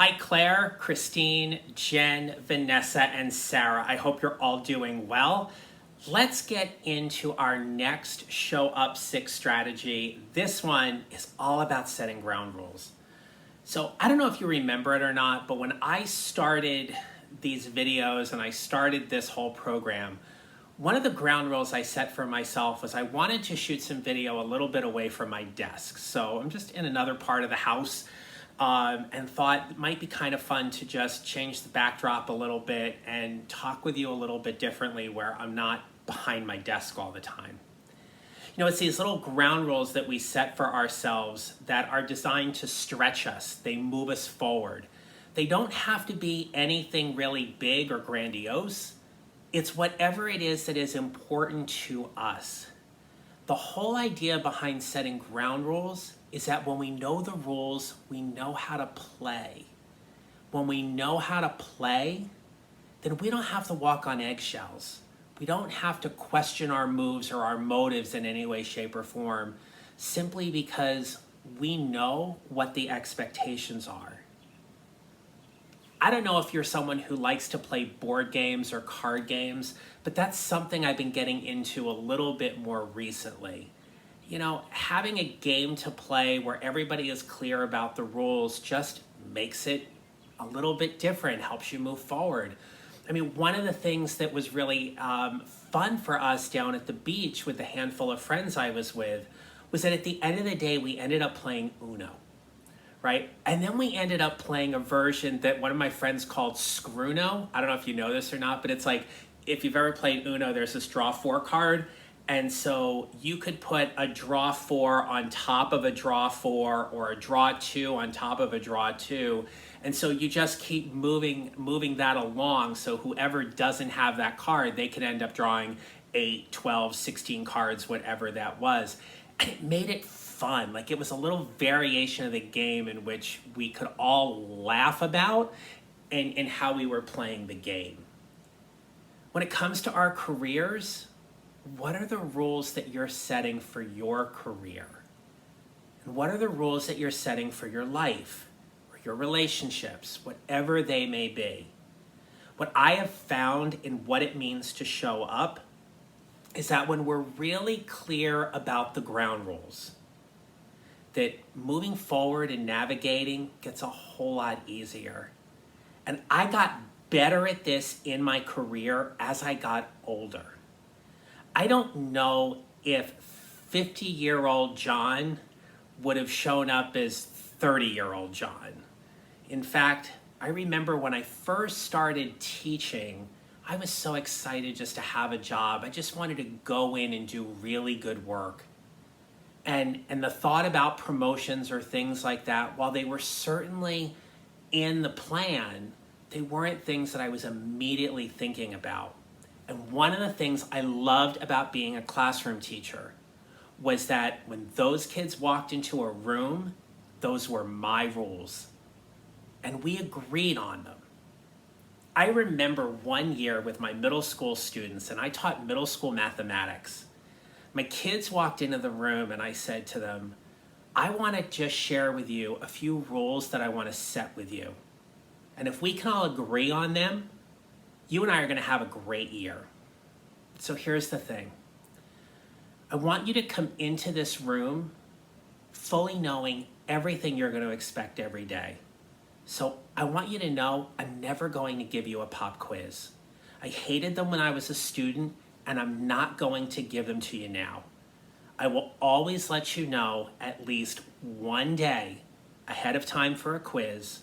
Hi, Claire, Christine, Jen, Vanessa, and Sarah. I hope you're all doing well. Let's get into our next Show Up 6 strategy. This one is all about setting ground rules. So I don't know if you remember it or not, but when I started these videos and I started this whole program, one of the ground rules I set for myself was I wanted to shoot some video a little bit away from my desk. So I'm just in another part of the house and thought it might be kind of fun to just change the backdrop a little bit and talk with you a little bit differently where I'm not behind my desk all the time. You know, it's these little ground rules that we set for ourselves that are designed to stretch us. They move us forward. They don't have to be anything really big or grandiose. It's whatever it is that is important to us. The whole idea behind setting ground rules is that when we know the rules, we know how to play. When we know how to play, then we don't have to walk on eggshells. We don't have to question our moves or our motives in any way, shape, or form, simply because we know what the expectations are. I don't know if you're someone who likes to play board games or card games, but that's something I've been getting into a little bit more recently. You know, having a game to play where everybody is clear about the rules just makes it a little bit different, helps you move forward. I mean, one of the things that was really fun for us down at the beach with the handful of friends I was with was that at the end of the day, we ended up playing Uno. Right? And then we ended up playing a version that one of my friends called Screwno. I don't know if you know this or not, but it's like, if you've ever played Uno, there's this draw 4 card. And so you could put a draw 4 on top of a draw 4 or a draw 2 on top of a draw 2. And so you just keep moving that along. So whoever doesn't have that card, they could end up drawing 8, 12, 16 cards, whatever that was. And it made it fun. Like, it was a little variation of the game in which we could all laugh about and how we were playing the game. When it comes to our careers, what are the rules that you're setting for your career? And what are the rules that you're setting for your life or your relationships, whatever they may be? What I have found in what it means to show up is that when we're really clear about the ground rules, that moving forward and navigating gets a whole lot easier. And I got better at this in my career as I got older. I don't know if 50-year-old John would have shown up as 30-year-old John. In fact, I remember when I first started teaching, I was so excited just to have a job. I just wanted to go in and do really good work. And the thought about promotions or things like that, while they were certainly in the plan, they weren't things that I was immediately thinking about. And one of the things I loved about being a classroom teacher was that when those kids walked into a room, those were my rules. And we agreed on them. I remember one year with my middle school students, and I taught middle school mathematics. My kids walked into the room and I said to them, I want to just share with you a few rules that I want to set with you. And if we can all agree on them, you and I are going to have a great year. So here's the thing. I want you to come into this room fully knowing everything you're going to expect every day. So I want you to know I'm never going to give you a pop quiz. I hated them when I was a student, and I'm not going to give them to you now. I will always let you know at least one day ahead of time for a quiz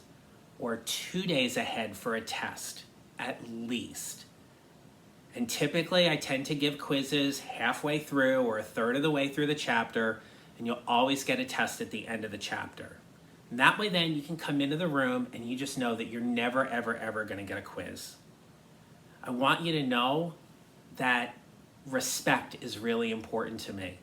or 2 days ahead for a test, at least. And typically I tend to give quizzes halfway through or a third of the way through the chapter, and you'll always get a test at the end of the chapter. And that way then you can come into the room and you just know that you're never, ever, ever going to get a quiz. I want you to know that respect is really important to me.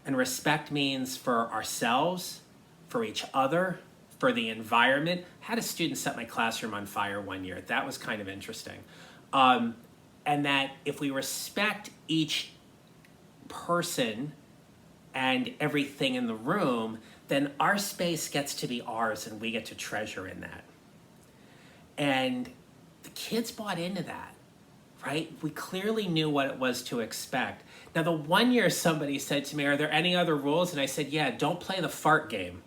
And respect means for ourselves, for each other, for the environment. I had a student set my classroom on fire one year. That was kind of interesting. And that if we respect each person and everything in the room, then our space gets to be ours and we get to treasure in that. And the kids bought into that, right? We clearly knew what it was to expect. Now, the one year somebody said to me, are there any other rules? And I said, yeah, don't play the fart game.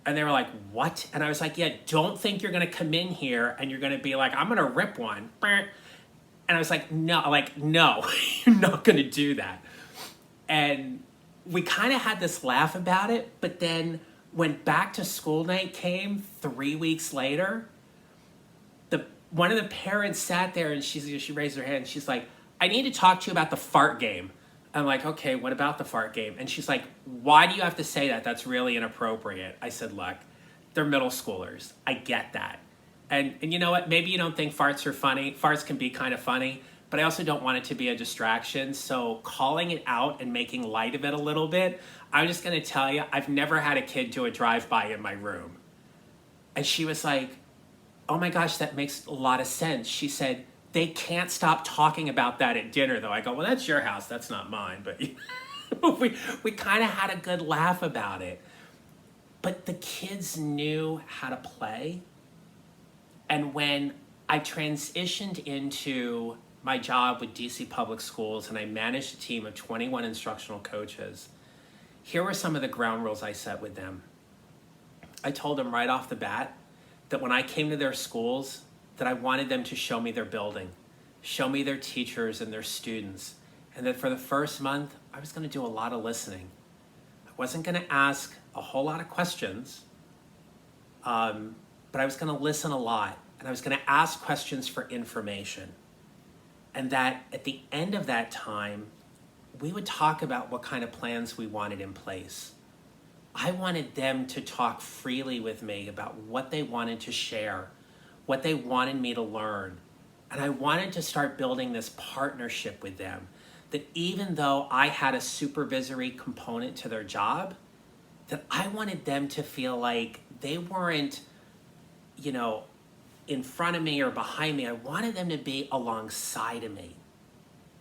And they were like, what? And I was like, yeah, don't think you're going to come in here and you're going to be like, I'm going to rip one. And I was like, no, you're not going to do that. And we kind of had this laugh about it. But then when back to school night came 3 weeks later, one of the parents sat there and she raised her hand. And she's like, I need to talk to you about the fart game. I'm like, okay, what about the fart game? And she's like, why do you have to say that? That's really inappropriate. I said, look, they're middle schoolers. I get that. And you know what? Maybe you don't think farts are funny. Farts can be kind of funny, but I also don't want it to be a distraction. So calling it out and making light of it a little bit, I'm just going to tell you, I've never had a kid do a drive-by in my room. And she was like, oh my gosh, that makes a lot of sense. She said, they can't stop talking about that at dinner, though. I go, well, that's your house. That's not mine. But we kind of had a good laugh about it. But the kids knew how to play. And when I transitioned into my job with DC Public Schools and I managed a team of 21 instructional coaches, here were some of the ground rules I set with them. I told them right off the bat that when I came to their schools, that I wanted them to show me their building, show me their teachers and their students, and that for the first month, I was going to do a lot of listening. I wasn't going to ask a whole lot of questions, but I was going to listen a lot, and I was going to ask questions for information. And that at the end of that time, we would talk about what kind of plans we wanted in place. I wanted them to talk freely with me about what they wanted to share, what they wanted me to learn. And I wanted to start building this partnership with them, that even though I had a supervisory component to their job, that I wanted them to feel like they weren't, in front of me or behind me. I wanted them to be alongside of me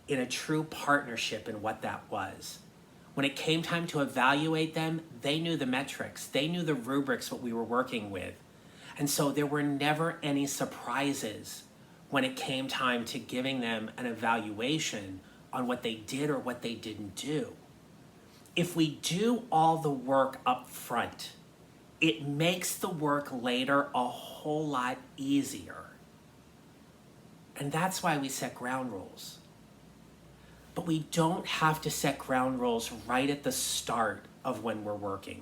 in a true partnership in what that was. When it came time to evaluate them, they knew the metrics. They knew the rubrics, what we were working with. And so there were never any surprises when it came time to giving them an evaluation on what they did or what they didn't do. If we do all the work up front, it makes the work later a whole lot easier. And that's why we set ground rules. But we don't have to set ground rules right at the start of when we're working.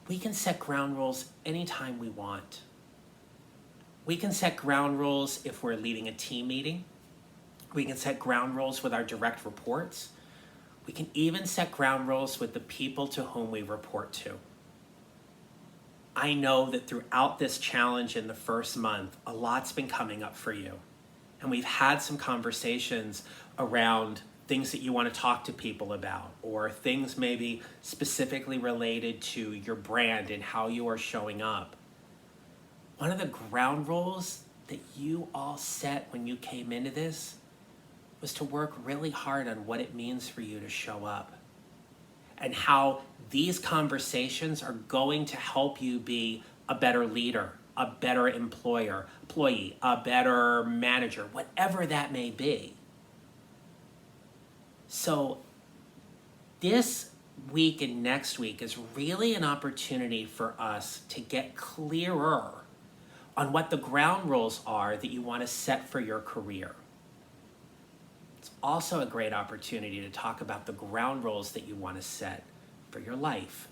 We can set ground rules anytime we want. We can set ground rules if we're leading a team meeting. We can set ground rules with our direct reports. We can even set ground rules with the people to whom we report to. I know that throughout this challenge in the first month, a lot's been coming up for you. And we've had some conversations around things that you want to talk to people about, or things maybe specifically related to your brand and how you are showing up. One of the ground rules that you all set when you came into this was to work really hard on what it means for you to show up, and how these conversations are going to help you be a better leader, a better employee, a better manager, whatever that may be. So this week and next week is really an opportunity for us to get clearer on what the ground rules are that you want to set for your career. It's also a great opportunity to talk about the ground rules that you want to set for your life,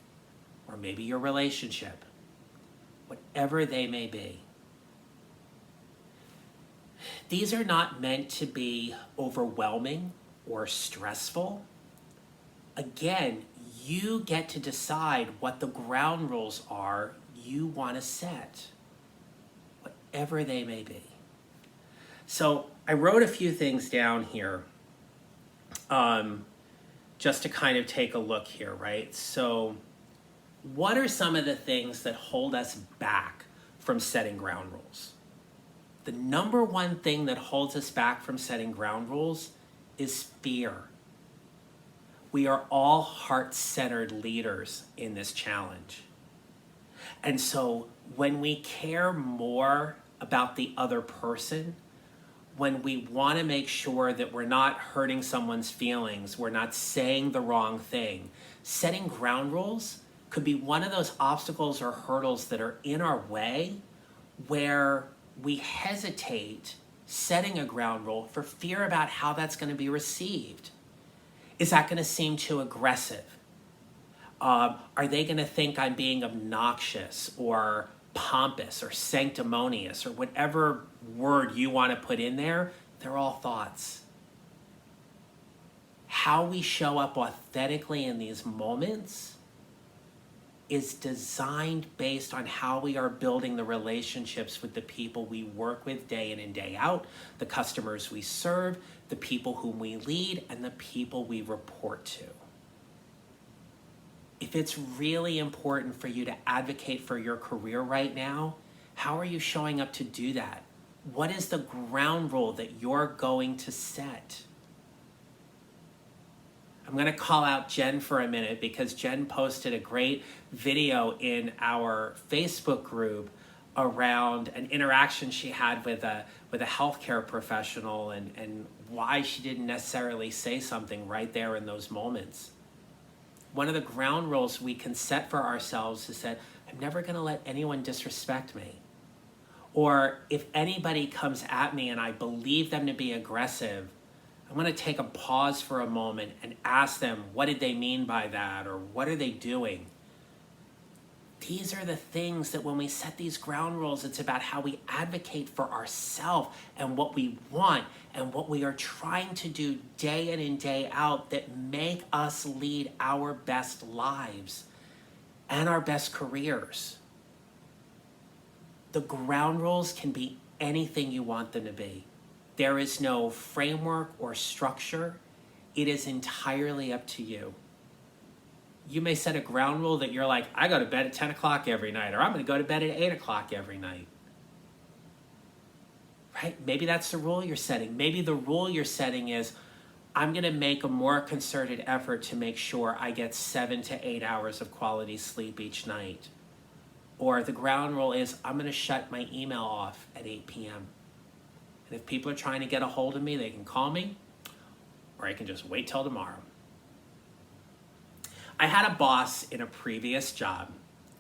or maybe your relationship, whatever they may be. These are not meant to be overwhelming or stressful. Again, you get to decide what the ground rules are you want to set, whatever they may be. So I wrote a few things down here just to kind of take a look here, right? So what are some of the things that hold us back from setting ground rules? The number one thing that holds us back from setting ground rules is fear. We are all heart-centered leaders in this challenge. And so when we care more about the other person, when we want to make sure that we're not hurting someone's feelings, we're not saying the wrong thing, setting ground rules could be one of those obstacles or hurdles that are in our way where we hesitate setting a ground rule for fear about how that's going to be received. Is that going to seem too aggressive? Are they going to think I'm being obnoxious or pompous or sanctimonious or whatever word you want to put in there? They're all thoughts. How we show up authentically in these moments is designed based on how we are building the relationships with the people we work with day in and day out, the customers we serve, the people whom we lead, and the people we report to. If it's really important for you to advocate for your career right now, how are you showing up to do that? What is the ground rule that you're going to set? I'm going to call out Jen for a minute because Jen posted a great video in our Facebook group around an interaction she had with a healthcare professional and why she didn't necessarily say something right there in those moments. One of the ground rules we can set for ourselves is that I'm never going to let anyone disrespect me. Or if anybody comes at me and I believe them to be aggressive, I'm going to take a pause for a moment and ask them, what did they mean by that? Or what are they doing? These are the things that when we set these ground rules, it's about how we advocate for ourselves and what we want and what we are trying to do day in and day out that make us lead our best lives and our best careers. The ground rules can be anything you want them to be. There is no framework or structure. It is entirely up to you. You may set a ground rule that you're like, I go to bed at 10 o'clock every night, or I'm going to go to bed at 8 o'clock every night. Right? Maybe that's the rule you're setting. Maybe the rule you're setting is, I'm going to make a more concerted effort to make sure I get 7 to 8 hours of quality sleep each night. Or the ground rule is, I'm going to shut my email off at 8 p.m. And if people are trying to get a hold of me, they can call me, or I can just wait till tomorrow. I had a boss in a previous job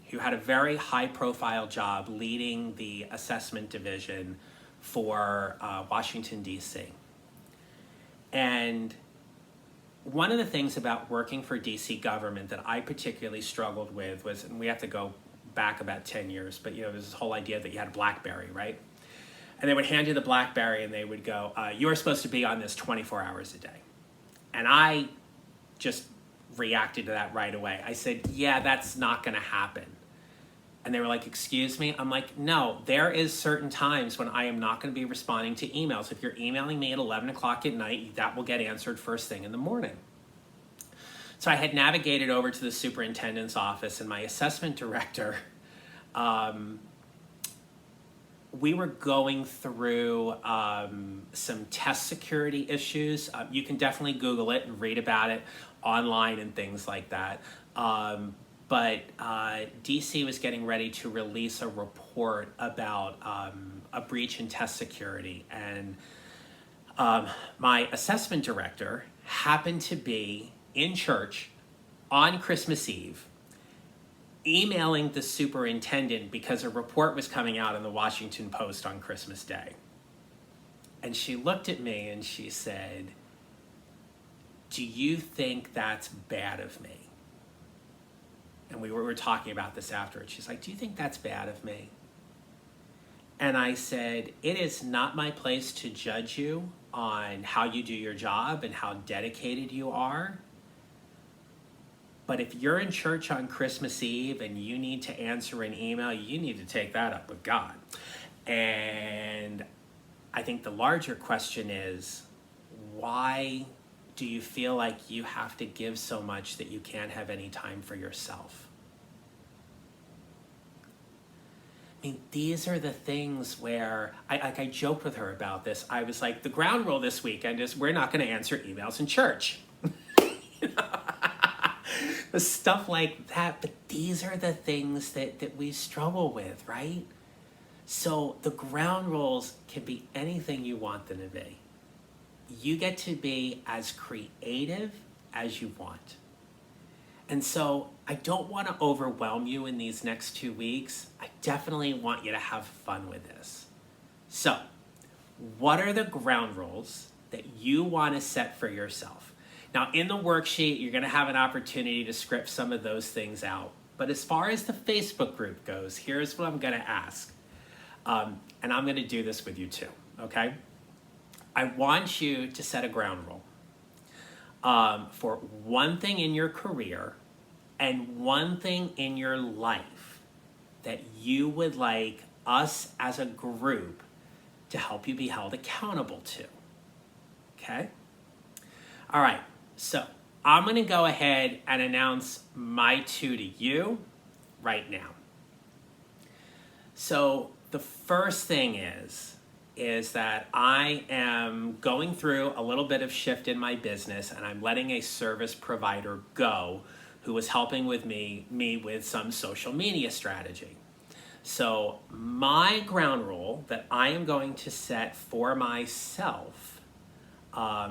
who had a very high-profile job leading the assessment division for Washington, D.C. And one of the things about working for D.C. government that I particularly struggled with was, and we have to go back about 10 years, but there's this whole idea that you had a BlackBerry, right? And they would hand you the BlackBerry and they would go, you are supposed to be on this 24 hours a day. And I just reacted to that right away. I said, yeah, that's not going to happen. And they were like, excuse me? I'm like, no, there is certain times when I am not going to be responding to emails. If you're emailing me at 11 o'clock at night, that will get answered first thing in the morning. So I had navigated over to the superintendent's office, and my assessment director, we were going through some test security issues. You can definitely Google it and read about it online and things like that. But DC was getting ready to release a report about a breach in test security. And my assessment director happened to be in church on Christmas Eve, emailing the superintendent because a report was coming out in the Washington Post on Christmas Day. And she looked at me and she said, do you think that's bad of me? And we were talking about this afterwards. She's like, do you think that's bad of me? And I said, it is not my place to judge you on how you do your job and how dedicated you are. But if you're in church on Christmas Eve and you need to answer an email, you need to take that up with God. And I think the larger question is, why do you feel like you have to give so much that you can't have any time for yourself? I mean, these are the things where I joked with her about this. I was like, the ground rule this weekend is we're not going to answer emails in church. Stuff like that. But these are the things that we struggle with, right? So the ground rules can be anything you want them to be. You get to be as creative as you want. And so I don't want to overwhelm you in these next 2 weeks. I definitely want you to have fun with this. So, what are the ground rules that you want to set for yourself? Now, in the worksheet, you're going to have an opportunity to script some of those things out. But as far as the Facebook group goes, here's what I'm going to ask. And I'm going to do this with you too, okay? I want you to set a ground rule for one thing in your career and one thing in your life that you would like us as a group to help you be held accountable to, okay? All right, so I'm going to go ahead and announce my 2 to you right now. So the first thing is that I am going through a little bit of shift in my business, and I'm letting a service provider go who was helping with me with some social media strategy. So my ground rule that I am going to set for myself,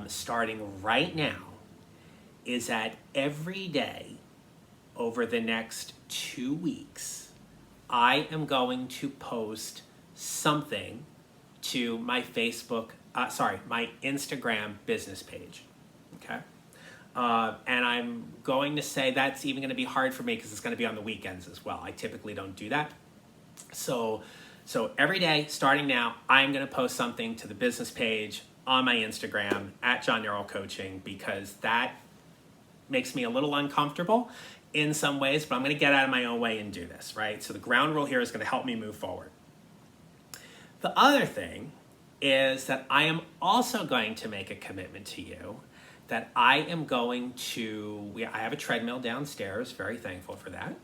starting right now, is that every day over the next 2 weeks, I am going to post something to my my Instagram business page, okay? And I'm going to say that's even going to be hard for me because it's going to be on the weekends as well. I typically don't do that. So every day, starting now, I'm going to post something to the business page on my Instagram at John Yarrell Coaching, because that makes me a little uncomfortable in some ways, but I'm going to get out of my own way and do this, right? So the ground rule here is going to help me move forward. The other thing is that I am also going to make a commitment to you that I am going to, I have a treadmill downstairs, very thankful for that,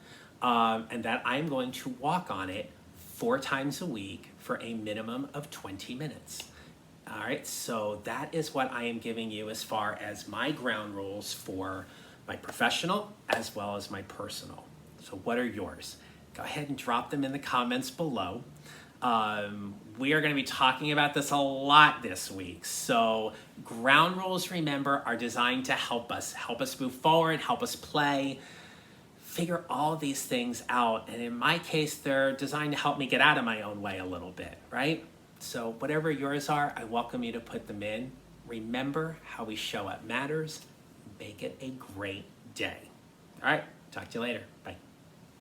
and that I'm going to walk on it 4 times a week for a minimum of 20 minutes. All right, so that is what I am giving you as far as my ground rules for my professional as well as my personal. So what are yours? Go ahead and drop them in the comments below. We are going to be talking about this a lot this week. So ground rules, remember, are designed to help us move forward, help us play, figure all these things out. And in my case, they're designed to help me get out of my own way a little bit, right? So whatever yours are, I welcome you to put them in. Remember, how we show up matters. Make it a great day. All right, talk to you later. Bye.